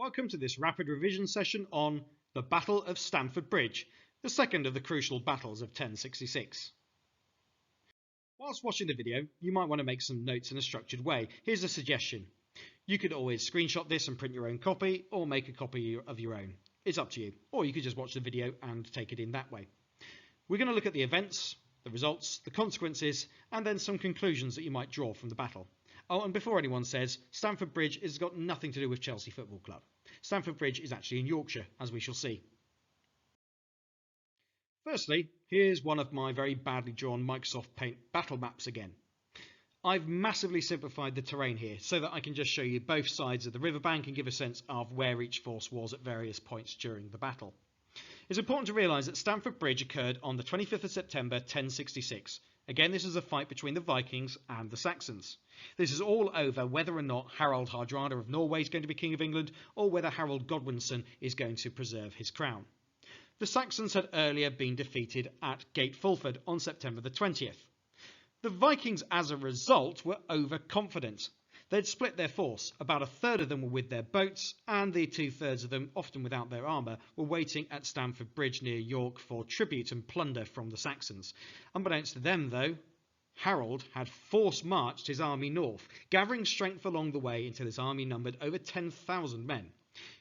Welcome to this rapid revision session on the Battle of Stamford Bridge, the second of the crucial battles of 1066. Whilst watching the video, you might want to make some notes in a structured way. Here's a suggestion. You could always screenshot this and print your own copy, or make a copy of your own. It's up to you. Or you could just watch the video and take it in that way. We're going to look at the events, the results, the consequences, and then some conclusions that you might draw from the battle. Oh, and before anyone says, Stamford Bridge has got nothing to do with Chelsea Football Club. Stamford Bridge is actually in Yorkshire, as we shall see. Firstly, here's one of my very badly drawn Microsoft Paint battle maps again. I've massively simplified the terrain here so that I can just show you both sides of the riverbank and give a sense of where each force was at various points during the battle. It's important to realise that Stamford Bridge occurred on the 25th of September 1066. Again, this is a fight between the Vikings and the Saxons. This is all over whether or not Harold Hardrada of Norway is going to be King of England, or whether Harold Godwinson is going to preserve his crown. The Saxons had earlier been defeated at Gate Fulford on September the 20th. The Vikings, as a result, were overconfident. They'd split their force. About a third of them were with their boats, and the 2/3 of them, often without their armour, were waiting at Stamford Bridge near York for tribute and plunder from the Saxons. Unbeknownst to them, though, Harold had force-marched his army north, gathering strength along the way until his army numbered over 10,000 men.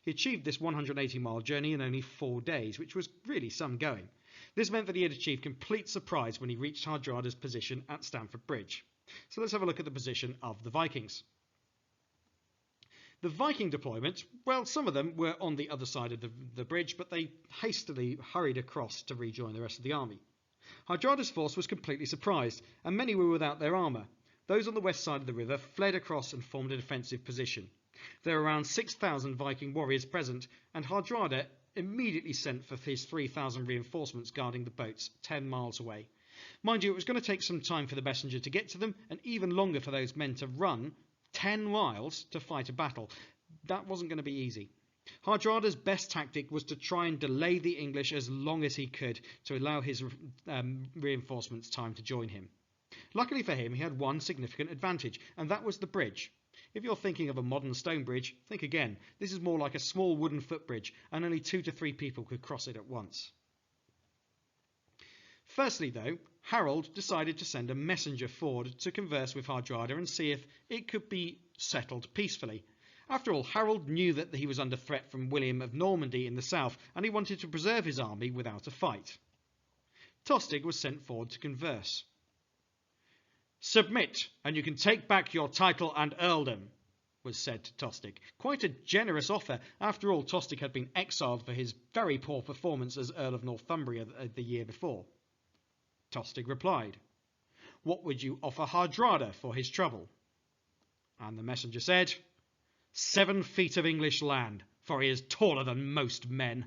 He achieved this 180-mile journey in only 4 days, which was really some going. This meant that he had achieved complete surprise when he reached Hardrada's position at Stamford Bridge. So let's have a look at the position of the Vikings. The Viking deployments, well, some of them were on the other side of the bridge, but they hastily hurried across to rejoin the rest of the army. Hardrada's force was completely surprised, and many were without their armour. Those on the west side of the river fled across and formed a defensive position. There were around 6,000 Viking warriors present, and Hardrada immediately sent for his 3,000 reinforcements guarding the boats 10 miles away. Mind you, it was going to take some time for the messenger to get to them, and even longer for those men to run 10 miles to fight a battle. That wasn't going to be easy. Hardrada's best tactic was to try and delay the English as long as he could to allow his reinforcements time to join him. Luckily for him, he had one significant advantage, and that was the bridge. If you're thinking of a modern stone bridge, think again. This is more like a small wooden footbridge, and only 2 to 3 people could cross it at once. Firstly, though, Harold decided to send a messenger forward to converse with Hardrada and see if it could be settled peacefully. After all, Harold knew that he was under threat from William of Normandy in the south, and he wanted to preserve his army without a fight. Tostig was sent forward to converse. "Submit, and you can take back your title and earldom," was said to Tostig. Quite a generous offer. After all, Tostig had been exiled for his very poor performance as Earl of Northumbria the year before. Tostig replied, "What would you offer Hardrada for his trouble?" And the messenger said, 7 feet of English land, for he is taller than most men."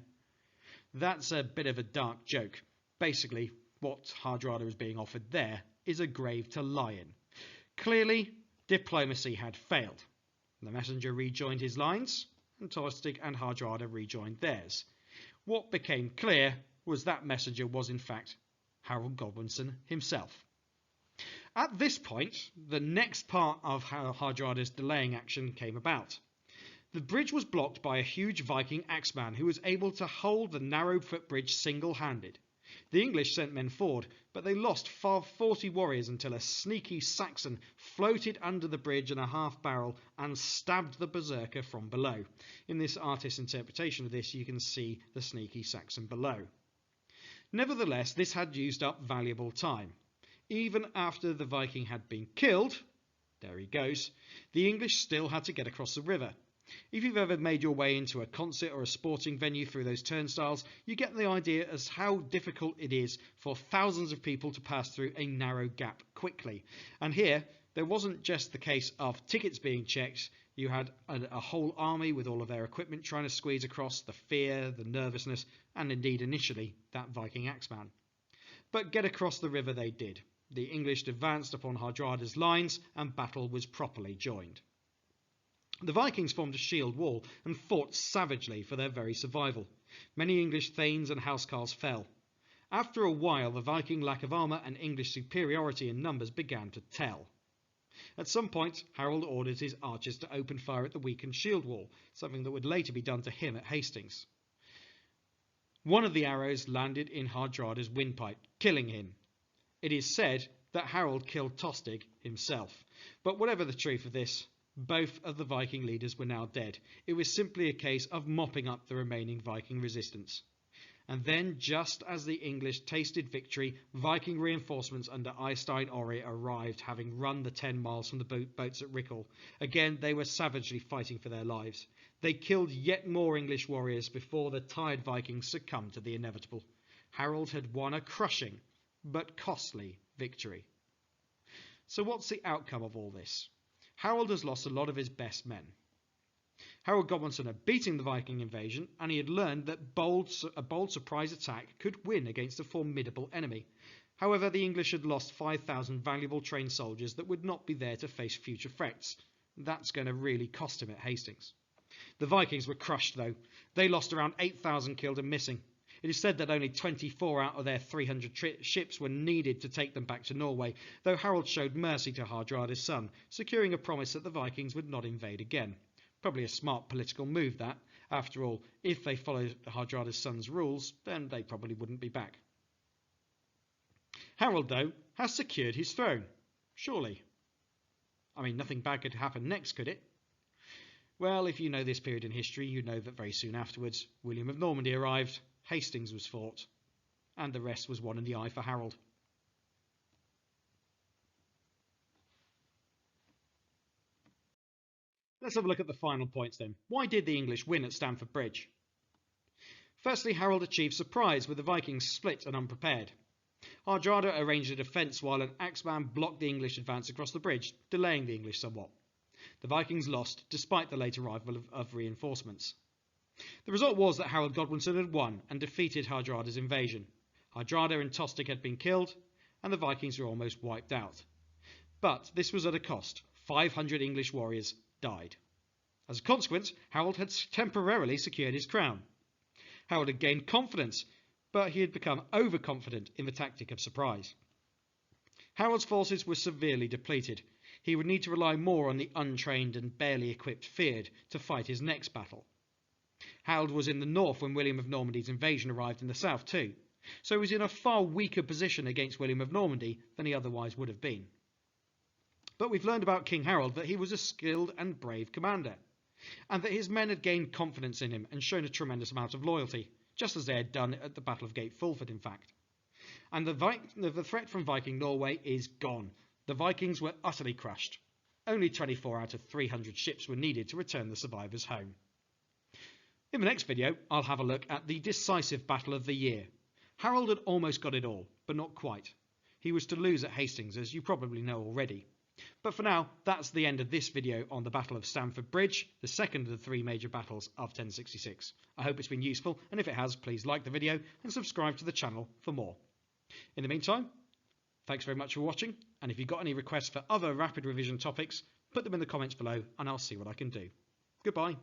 That's a bit of a dark joke. Basically, what Hardrada is being offered there is a grave to lie in. Clearly, diplomacy had failed. The messenger rejoined his lines, and Tostig and Hardrada rejoined theirs. What became clear was that messenger was in fact Harold Godwinson himself. At this point, the next part of Hardrada's delaying action came about. The bridge was blocked by a huge Viking axeman who was able to hold the narrow footbridge single-handed. The English sent men forward, but they lost 40 warriors until a sneaky Saxon floated under the bridge in a half-barrel and stabbed the berserker from below. In this artist's interpretation of this, you can see the sneaky Saxon below. Nevertheless, this had used up valuable time. Even after the Viking had been killed, there he goes, the English still had to get across the river. If you've ever made your way into a concert or a sporting venue through those turnstiles, you get the idea as how difficult it is for thousands of people to pass through a narrow gap quickly. And here, there wasn't just the case of tickets being checked. You had a whole army with all of their equipment trying to squeeze across, the fear, the nervousness, and indeed initially that Viking axeman. But get across the river they did. The English advanced upon Hardrada's lines, and battle was properly joined. The Vikings formed a shield wall and fought savagely for their very survival. Many English thanes and housecarls fell. After a while, the Viking lack of armour and English superiority in numbers began to tell. At some point, Harold ordered his archers to open fire at the weakened shield wall, something that would later be done to him at Hastings. One of the arrows landed in Hardrada's windpipe, killing him. It is said that Harold killed Tostig himself, but whatever the truth of this, both of the Viking leaders were now dead. It was simply a case of mopping up the remaining Viking resistance. And then, just as the English tasted victory, Viking reinforcements under Eystein Orre arrived, having run the 10 miles from the boats at Rickle. Again, they were savagely fighting for their lives. They killed yet more English warriors before the tired Vikings succumbed to the inevitable. Harold had won a crushing, but costly victory. So what's the outcome of all this? Harold has lost a lot of his best men. Harold Godwinson had beaten the Viking invasion, and he had learned that a bold surprise attack could win against a formidable enemy. However, the English had lost 5,000 valuable trained soldiers that would not be there to face future threats. That's going to really cost him at Hastings. The Vikings were crushed, though. They lost around 8,000 killed and missing. It is said that only 24 out of their 300 ships were needed to take them back to Norway, though Harold showed mercy to Hardrada's son, securing a promise that the Vikings would not invade again. Probably a smart political move, that. After all, if they followed Hardrada's son's rules, then they probably wouldn't be back. Harold, though, has secured his throne. Surely. I mean, nothing bad could happen next, could it? Well, if you know this period in history, you know that very soon afterwards, William of Normandy arrived, Hastings was fought, and the rest was one in the eye for Harold. Let's have a look at the final points then. Why did the English win at Stamford Bridge? Firstly, Harold achieved surprise with the Vikings split and unprepared. Hardrada arranged a defence while an axeman blocked the English advance across the bridge, delaying the English somewhat. The Vikings lost, despite the late arrival of reinforcements. The result was that Harold Godwinson had won and defeated Hardrada's invasion. Hardrada and Tostig had been killed, and the Vikings were almost wiped out. But this was at a cost. 500 English warriors died. As a consequence, Harold had temporarily secured his crown. Harold had gained confidence, but he had become overconfident in the tactic of surprise. Harold's forces were severely depleted. He would need to rely more on the untrained and barely equipped Fyrd to fight his next battle. Harold was in the north when William of Normandy's invasion arrived in the south too, so he was in a far weaker position against William of Normandy than he otherwise would have been. But we've learned about King Harold that he was a skilled and brave commander, and that his men had gained confidence in him and shown a tremendous amount of loyalty, just as they had done at the Battle of Gate Fulford, in fact. And the threat from Viking Norway is gone. The Vikings were utterly crushed. Only 24 out of 300 ships were needed to return the survivors home. In the next video, I'll have a look at the decisive battle of the year. Harold had almost got it all, but not quite. He was to lose at Hastings, as you probably know already. But for now, that's the end of this video on the Battle of Stamford Bridge, the second of the 3 major battles of 1066. I hope it's been useful, and if it has, please like the video and subscribe to the channel for more. In the meantime, thanks very much for watching, and if you've got any requests for other rapid revision topics, put them in the comments below and I'll see what I can do. Goodbye.